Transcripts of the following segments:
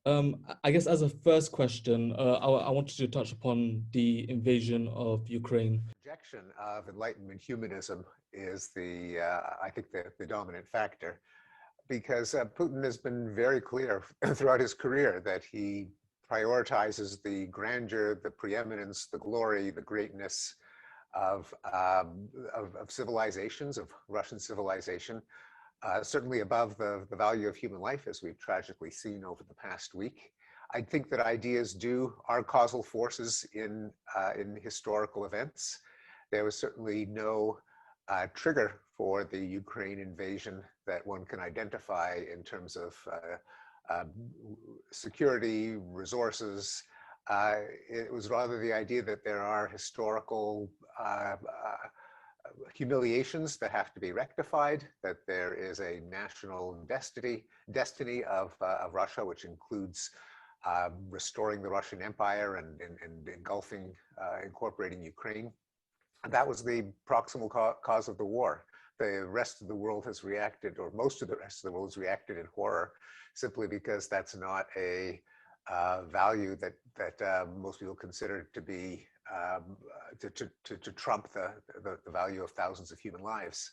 I guess as a first question, I wanted to touch upon the invasion of Ukraine. Rejection of Enlightenment humanism is I think, the dominant factor, because Putin has been very clear throughout his career that he prioritizes the grandeur, the preeminence, the glory, the greatness of civilizations, of Russian civilization, certainly above the value of human life, as we've tragically seen over the past week. I think that ideas are causal forces in historical events. There was certainly no trigger for the Ukraine invasion that one can identify in terms of security, resources. It was rather the idea that there are historical humiliations that have to be rectified, that there is a national destiny of Russia, which includes restoring the Russian Empire and incorporating Ukraine. And that was the proximal cause of the war. The rest of the world has reacted, or most of the rest of the world has reacted in horror, simply because that's not a value that most people consider to be to trump the value of thousands of human lives.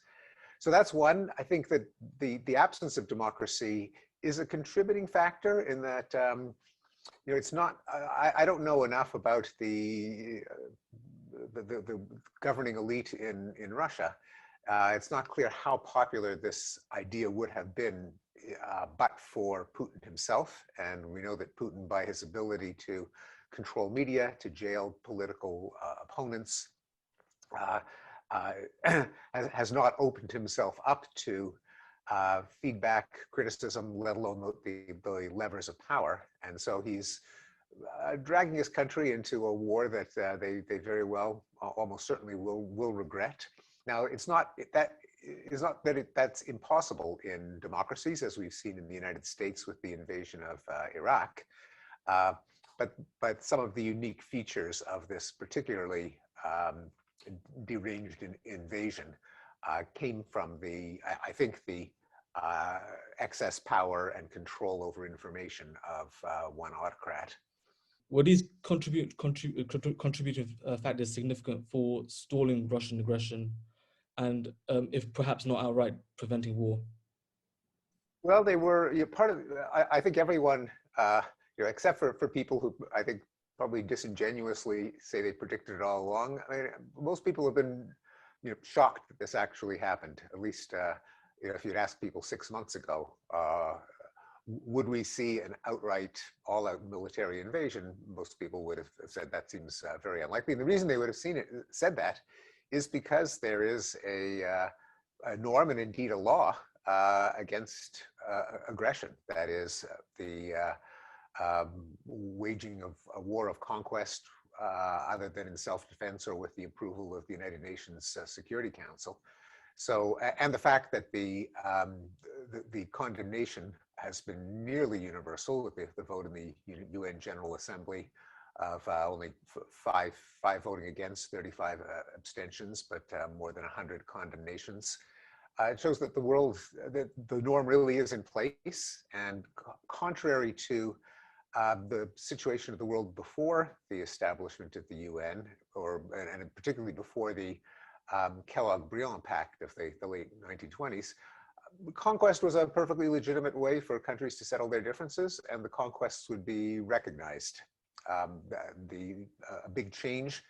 So that's one. I think that the absence of democracy is a contributing factor in that, it's not, I don't know enough about the governing elite in Russia. It's not clear how popular this idea would have been but for Putin himself. And we know that Putin, by his ability to control media, to jail political opponents, has not opened himself up to feedback, criticism, let alone the levers of power. And so he's dragging his country into a war that they very well, almost certainly will regret. Now, it's not that that's impossible in democracies, as we've seen in the United States with the invasion of Iraq. But some of the unique features of this particularly deranged invasion came from I think the excess power and control over information of one autocrat. Were these contributive factors significant for stalling Russian aggression, and if perhaps not outright preventing war? Well, they were part of. I think everyone, except for people who I think probably disingenuously say they predicted it all along. I mean, most people have been, shocked that this actually happened. At least, if you'd asked people 6 months ago, would we see an outright, all-out military invasion? Most people would have said that seems very unlikely. And the reason they would have said that is because there is a norm and indeed a law against aggression. That is the waging of a war of conquest other than in self-defense or with the approval of the United Nations Security Council. So, and the fact that the condemnation has been nearly universal with the vote in the UN General Assembly of only five voting against, 35 abstentions, but more than 100 condemnations. It shows that the norm really is in place, and contrary to the situation of the world before the establishment of the UN, and particularly before the Kellogg-Briand Pact of the late 1920s, conquest was a perfectly legitimate way for countries to settle their differences, and the conquests would be recognized. A big change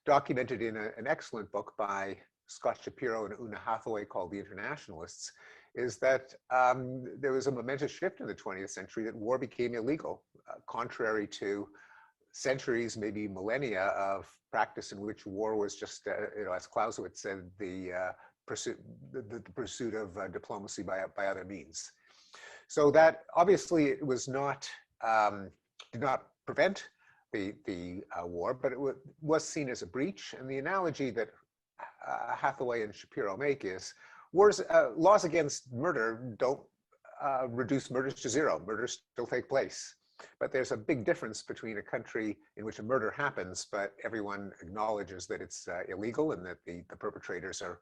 documented in an excellent book by Scott Shapiro and Una Hathaway called The Internationalists is that there was a momentous shift in the 20th century that war became illegal, contrary to centuries, maybe millennia of practice in which war was just, as Clausewitz said, the pursuit of diplomacy by other means. So that obviously it was not, did not prevent the war, but it was seen as a breach. And the analogy that Hathaway and Shapiro make is laws against murder don't reduce murders to zero. Murders still take place. But there's a big difference between a country in which a murder happens, but everyone acknowledges that it's illegal and that the perpetrators are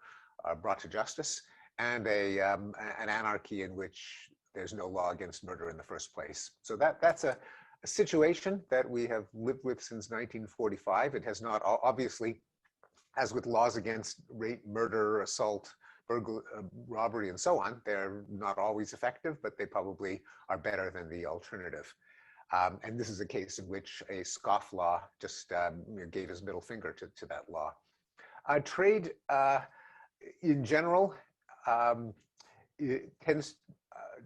brought to justice, and an anarchy in which there's no law against murder in the first place. So that's a situation that we have lived with since 1945. It has not, obviously, as with laws against rape, murder, assault, robbery, and so on, they're not always effective, but they probably are better than the alternative. And this is a case in which a scofflaw just gave his middle finger to that law. Trade in general it tends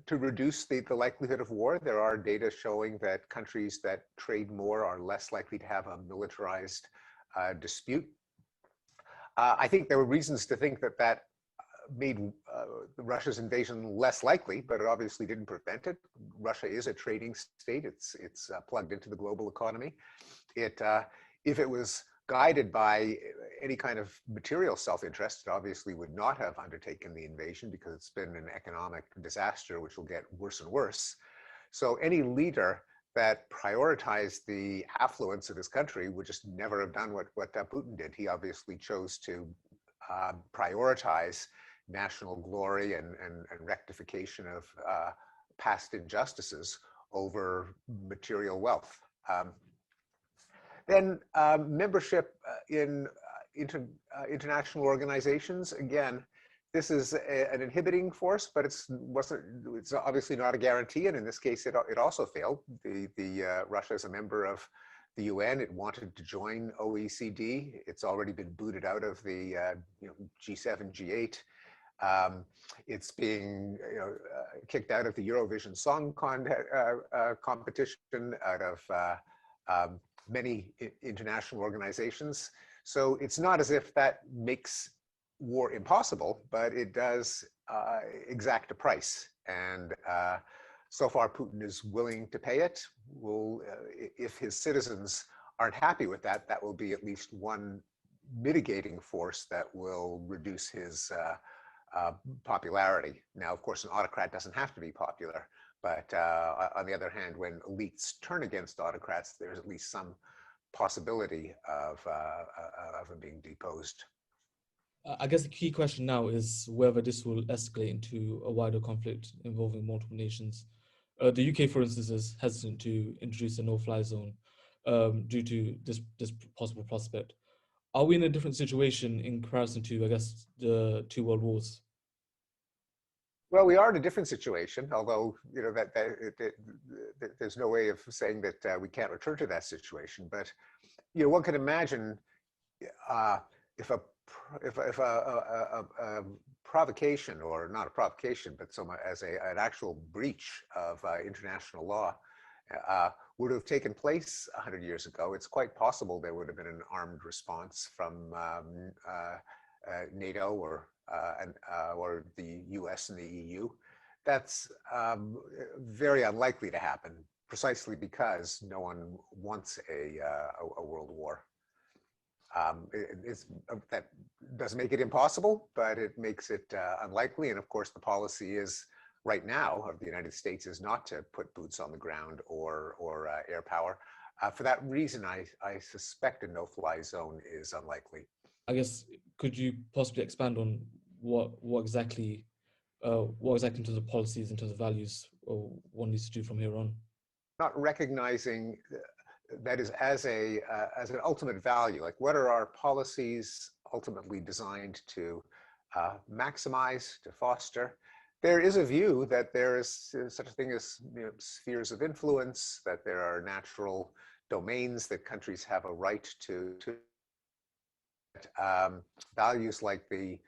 to reduce the likelihood of war. There are data showing that countries that trade more are less likely to have a militarized dispute. I think there were reasons to think that that made Russia's invasion less likely, but it obviously didn't prevent it. Russia is a trading state. It's plugged into the global economy. If it was guided by any kind of material self-interest, it obviously would not have undertaken the invasion because it's been an economic disaster which will get worse and worse. So any leader that prioritized the affluence of his country would just never have done what Putin did. He obviously chose to prioritize national glory and rectification of past injustices over material wealth. Then membership in international organizations, again, this is an inhibiting force, but it's obviously not a guarantee, and in this case, it also failed. Russia is a member of the UN. It wanted to join OECD. It's already been booted out of the G7, G8. It's being kicked out of the Eurovision Song Competition, out of many international organizations. So it's not as if that makes war impossible, but it does exact a price. And so far, Putin is willing to pay it. If his citizens aren't happy with that, that will be at least one mitigating force that will reduce his popularity. Now, of course, an autocrat doesn't have to be popular, but on the other hand, when elites turn against autocrats, there's at least some possibility of him being deposed. I guess the key question now is whether this will escalate into a wider conflict involving multiple nations. The UK, for instance, is hesitant to introduce a no-fly zone due to this possible prospect. Are we in a different situation in comparison to, I guess, the two world wars? Well, we are in a different situation, although there's no way of saying that we can't return to that situation. But one can imagine if a provocation, or not a provocation, but as an actual breach of international law would have taken place 100 years ago, it's quite possible there would have been an armed response from NATO or the US and the EU. That's very unlikely to happen, precisely because no one wants a world war. That doesn't make it impossible, but it makes it unlikely. And of course, the policy is right now of the United States is not to put boots on the ground or air power. For that reason, I suspect a no-fly zone is unlikely. I guess, could you possibly expand on what exactly in terms of policies, in terms of values, one needs to do from here on? Not recognizing that is as an ultimate value. Like, what are our policies ultimately designed to maximize, to foster? There is a view that there is such a thing as spheres of influence, that there are natural domains that countries have a right to values like the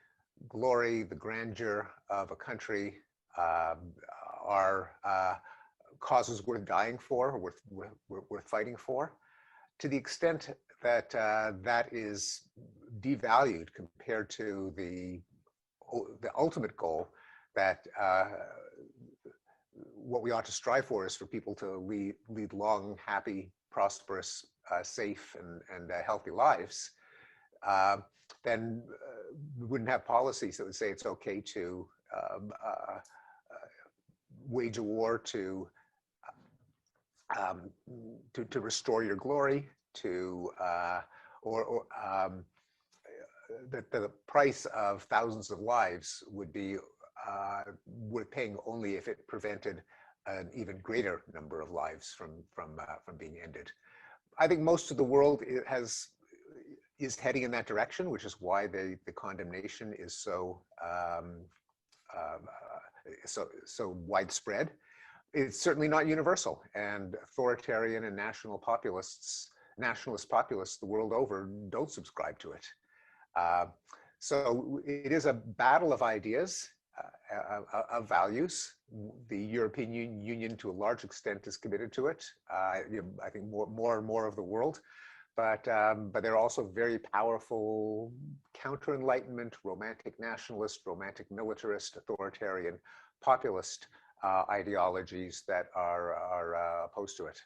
glory, the grandeur of a country are causes worth dying for, worth fighting for. To the extent that that is devalued compared to the ultimate goal, that what we ought to strive for is for people to lead long, happy, prosperous, safe, and healthy lives, then we wouldn't have policies that would say it's okay to wage a war to restore your glory, that the price of thousands of lives would be worth paying only if it prevented an even greater number of lives from being ended. I think most of the world is heading in that direction, which is why the condemnation is so widespread. It's certainly not universal, and authoritarian and nationalist populists the world over don't subscribe to it. So it is a battle of ideas, of values. The European Union, to a large extent, is committed to it. I think more and more of the world. But there are also very powerful counter-Enlightenment, romantic nationalist, romantic militarist, authoritarian, populist ideologies that are opposed to it.